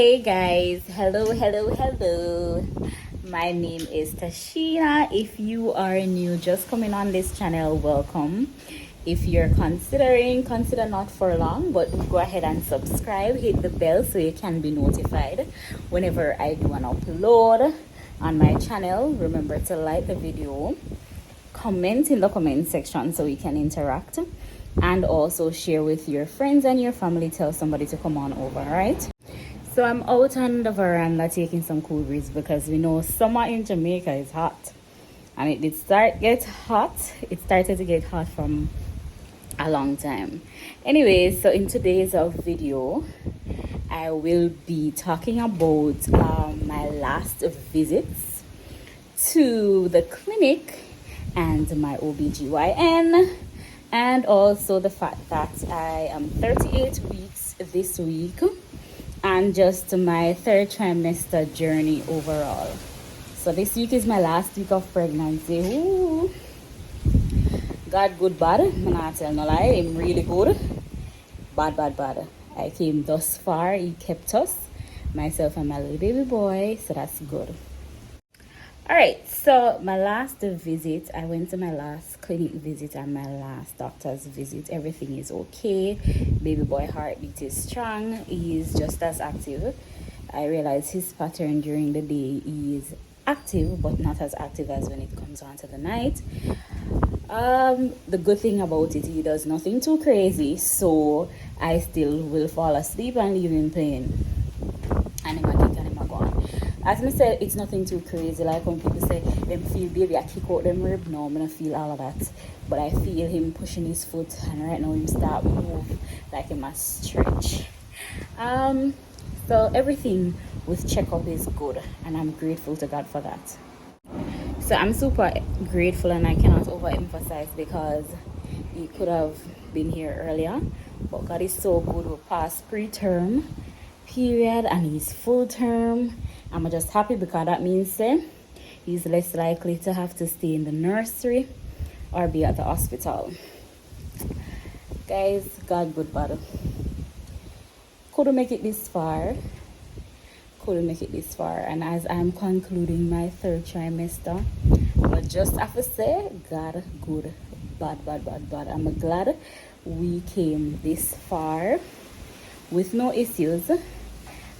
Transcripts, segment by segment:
Hey guys, hello. My name is Tasheena. If you are new, just coming on this channel, welcome. If you're consider not for long, but go ahead and subscribe, hit the bell so you can be notified whenever I do an upload on my channel. Remember to like the video, comment in the comment section so we can interact, and also share with your friends and your family. Tell somebody to come on over. All right, so I'm out on the veranda taking some cool breeze because we know summer in Jamaica is hot, and it did get hot. It started to get hot from a long time. Anyway, so in today's video I will be talking about my last visits to the clinic and my OBGYN, and also the fact that I am 38 weeks this week and just my third trimester journey overall. So this week is my last week of pregnancy. Ooh. God good bad, I'm not tell no lie, I'm really good. Bad. I came thus far, he kept us, myself and my little baby boy, so that's good. Alright, so my last visit, I went to my last clinic visit and my last doctor's visit. Everything is okay. Baby boy heartbeat is strong. He is just as active. I realize his pattern during the day is active, but not as active as when it comes on to the night. The good thing about it, he does nothing too crazy, so I still will fall asleep and leave him playing. And him a kick and him a go on. As I said, it's nothing too crazy. Like when people say them feel baby I kick out them rib, no, I'm gonna feel all of that. But I feel him pushing his foot, and right now him start move like him a stretch. So everything with checkup is good, and I'm grateful to God for that. So I'm super grateful, and I cannot overemphasize because he could have been here earlier, but God is so good. We're past preterm period and he's full term. I'm just happy because that means he's less likely to have to stay in the nursery or be at the hospital. Guys, God good bad. Couldn't make it this far. And as I'm concluding my third trimester, but just have to say, God good bad. I'm glad we came this far with no issues.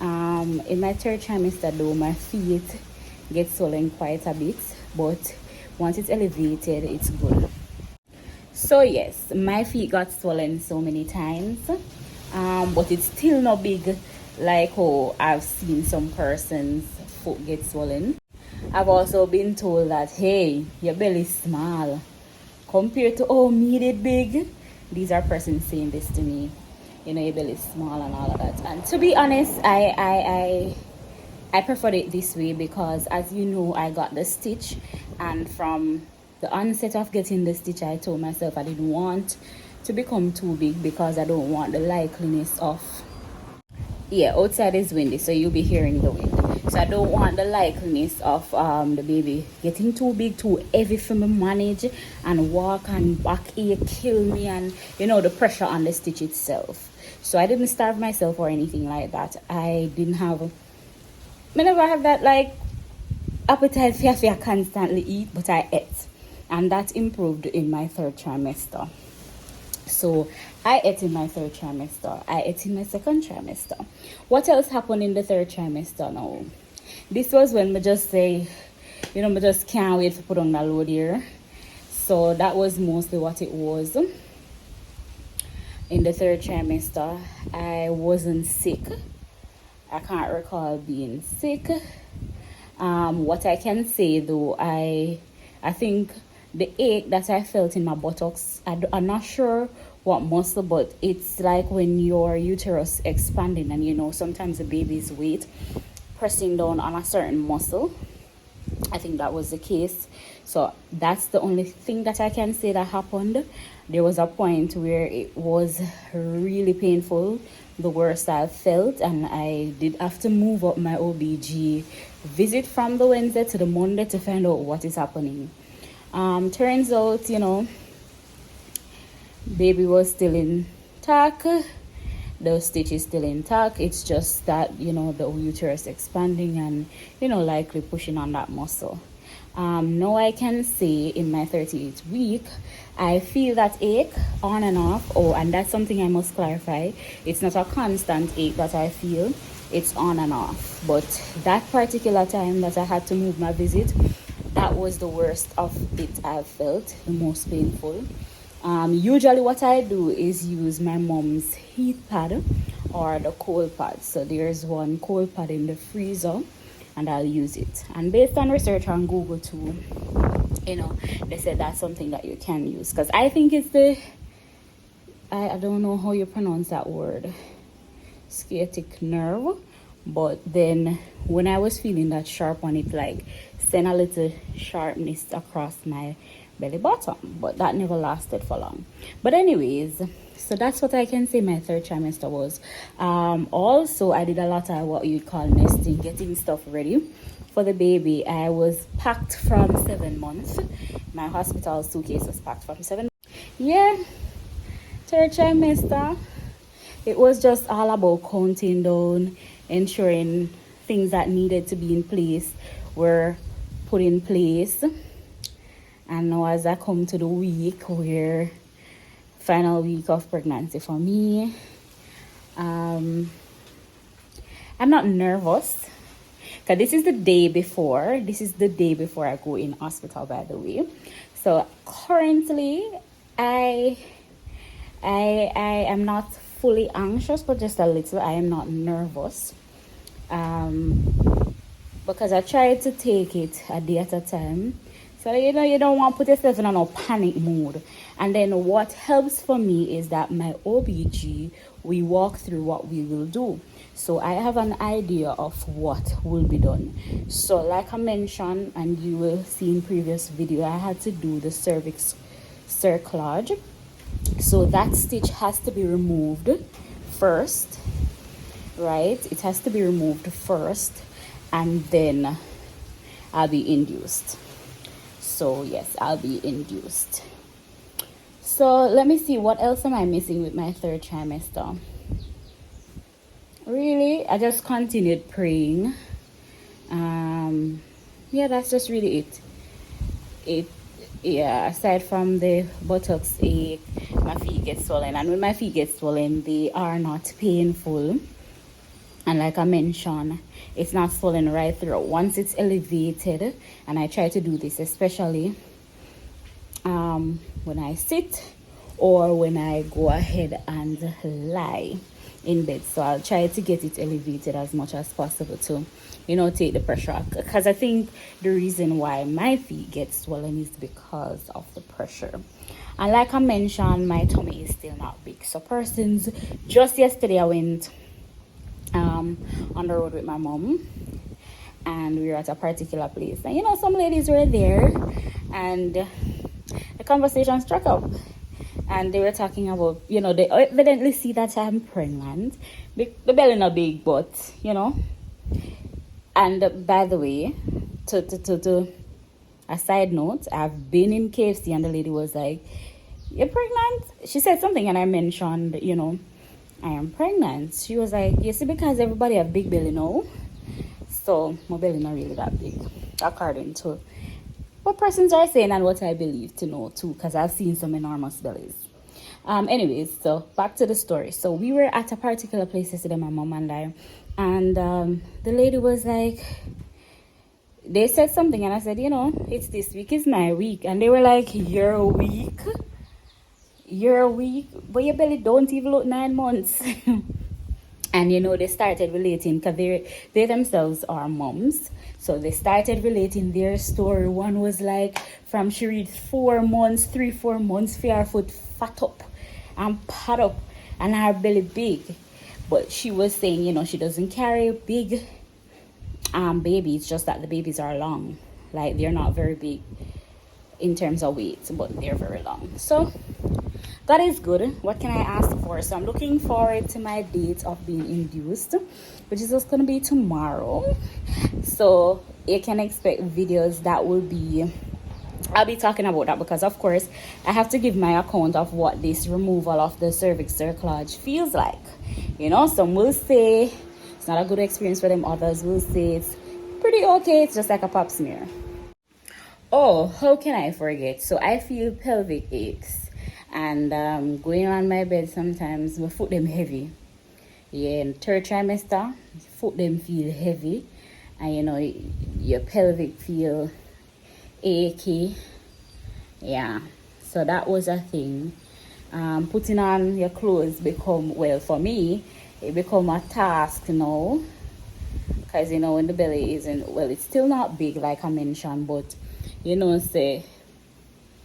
In my third trimester though, my feet get swollen quite a bit, but once it's elevated, it's good. So yes, my feet got swollen so many times, but it's still not big like how I've seen some person's foot get swollen. I've also been told that, hey, your belly's small compared to, oh, me did big. These are persons saying this to me, you know, your belly is small and all of that. And to be honest, I preferred it this way because, as you know, I got the stitch, and from the onset of getting the stitch, I told myself I didn't want to become too big because I don't want the likeliness of, outside is windy, so you'll be hearing the wind. So I don't want the likeliness of the baby getting too big, too heavy for me manage and walk, and backache kill me, and you know, the pressure on the stitch itself. So I didn't starve myself or anything like that. I never have that like appetite for constantly eat, but I ate, and that improved in my third trimester. So I ate in my third trimester. I ate in my second trimester. What else happened in the third trimester now? This was when I just say, you know, I just can't wait to put on the load here. So that was mostly what it was. In the third trimester, I wasn't sick. I can't recall being sick. What I can say though, I think the ache that I felt in my buttocks, I'm not sure what muscle, but it's like when your uterus expanding, and you know, sometimes the baby's weight pressing down on a certain muscle. I think that was the case. So that's the only thing that I can say that happened. There was a point where it was really painful, the worst I felt, and I did have to move up my OBG visit from the Wednesday to the Monday to find out what is happening. Turns out, you know, baby was still intact, the stitch is still intact. It's just that, you know, the uterus expanding and, you know, likely pushing on that muscle. Now I can say in my 38th week, I feel that ache on and off. Oh, and that's something I must clarify. It's not a constant ache that I feel. It's on and off. But that particular time that I had to move my visit, that was the worst of it I've felt, the most painful. Usually what I do is use my mom's heat pad or the cold pad. So there's one cold pad in the freezer and I'll use it. And based on research on Google too, you know, they said that's something that you can use. Because I think it's the, I don't know how you pronounce that word, sciatic nerve. But then when I was feeling that sharp one, it like sent a little sharpness across my belly button, but that never lasted for long. But anyways, so that's what I can say my third trimester was. Also I did a lot of what you call nesting, getting stuff ready for the baby. I was packed from 7 months. My hospital suitcase was packed from 7. Yeah, third trimester, it was just all about counting down, ensuring things that needed to be in place were put in place. And now as I come to the week where final week of pregnancy for me, I'm not nervous because this is the day before I go in hospital, by the way. So currently I am not fully anxious, but just a little. I am not nervous because I try to take it a day at a time. So, you know, you don't want to put yourself in a panic mood. And then what helps for me is that my OBG, we walk through what we will do. So I have an idea of what will be done. So like I mentioned, and you will see in previous video, I had to do the cervix cerclage. So that stitch has to be removed first, right? It has to be removed first, and then I'll be induced. So yes, I'll be induced. So let me see, what else am I missing with my third trimester? Really, I just continued praying. Yeah, that's just really it. Yeah, aside from the buttocks ache, my feet get swollen, and when my feet get swollen, they are not painful. And like I mentioned, it's not swollen right through. Once it's elevated, and I try to do this especially when I sit or when I go ahead and lie in bed. So I'll try to get it elevated as much as possible to, you know, take the pressure off. Because I think the reason why my feet get swollen is because of the pressure. And like I mentioned, my tummy is still not big. So persons, just yesterday I went on the road with my mom, and we were at a particular place, and you know, some ladies were there, and the conversation struck up, and they were talking about, you know, they evidently see that I'm pregnant. The belly not big, but you know. And by the way, to a side note, I've been in KFC and the lady was like, "You're pregnant?" She said something, and I mentioned, you know, I am pregnant. She was like, "You see, because everybody have big belly now, so my belly not really that big," according to what persons are saying and what I believe to know too, because I've seen some enormous bellies. Anyways, so back to the story. So we were at a particular place yesterday, my mom and I, and the lady was like, they said something, and I said, you know, it's this week is my week, and they were like, "You're weak? You're weak, but your belly don't even look 9 months." And you know, they started relating, because they themselves are moms, so they started relating their story. One was like, from she reached 4 months, 3-4 months, for her foot fat up and pat up and her belly big. But she was saying, you know, she doesn't carry big babies, just that the babies are long, like they're not very big in terms of weight, but they're very long. So God is good. What can I ask for? So I'm looking forward to my date of being induced, which is just going to be tomorrow. So you can expect videos that will be I'll be talking about that because, of course, I have to give my account of what this removal of the cervix cerclage feels like. You know, some will say it's not a good experience for them, others will say it's pretty okay, it's just like a pap smear. Oh, how can I forget? So I feel pelvic aches, and going on my bed sometimes my foot them heavy. Yeah, in third trimester, foot them feel heavy, and you know your pelvic feel achy. Yeah, so that was a thing. Putting on your clothes become, well, for me it become a task now, because you know when the belly isn't, well, it's still not big like I mentioned, but you know, say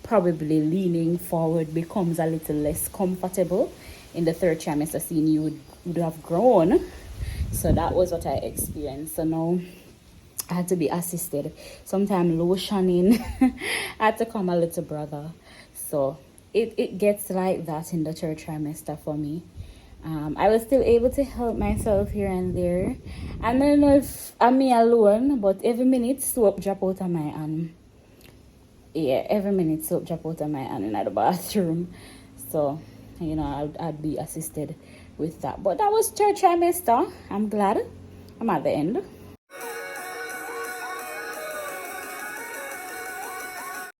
probably leaning forward becomes a little less comfortable. In the third trimester, seeing you would have grown. So that was what I experienced. So now I had to be assisted, sometimes lotioning. I had to call my little brother. So it gets like that in the third trimester for me. I was still able to help myself here and there. I don't know if I'm me alone, but every minute soap drop out of my hand. Yeah, every minute soap drop out of my hand in the bathroom. So, you know, I'd be assisted with that. But that was third trimester. I'm glad I'm at the end.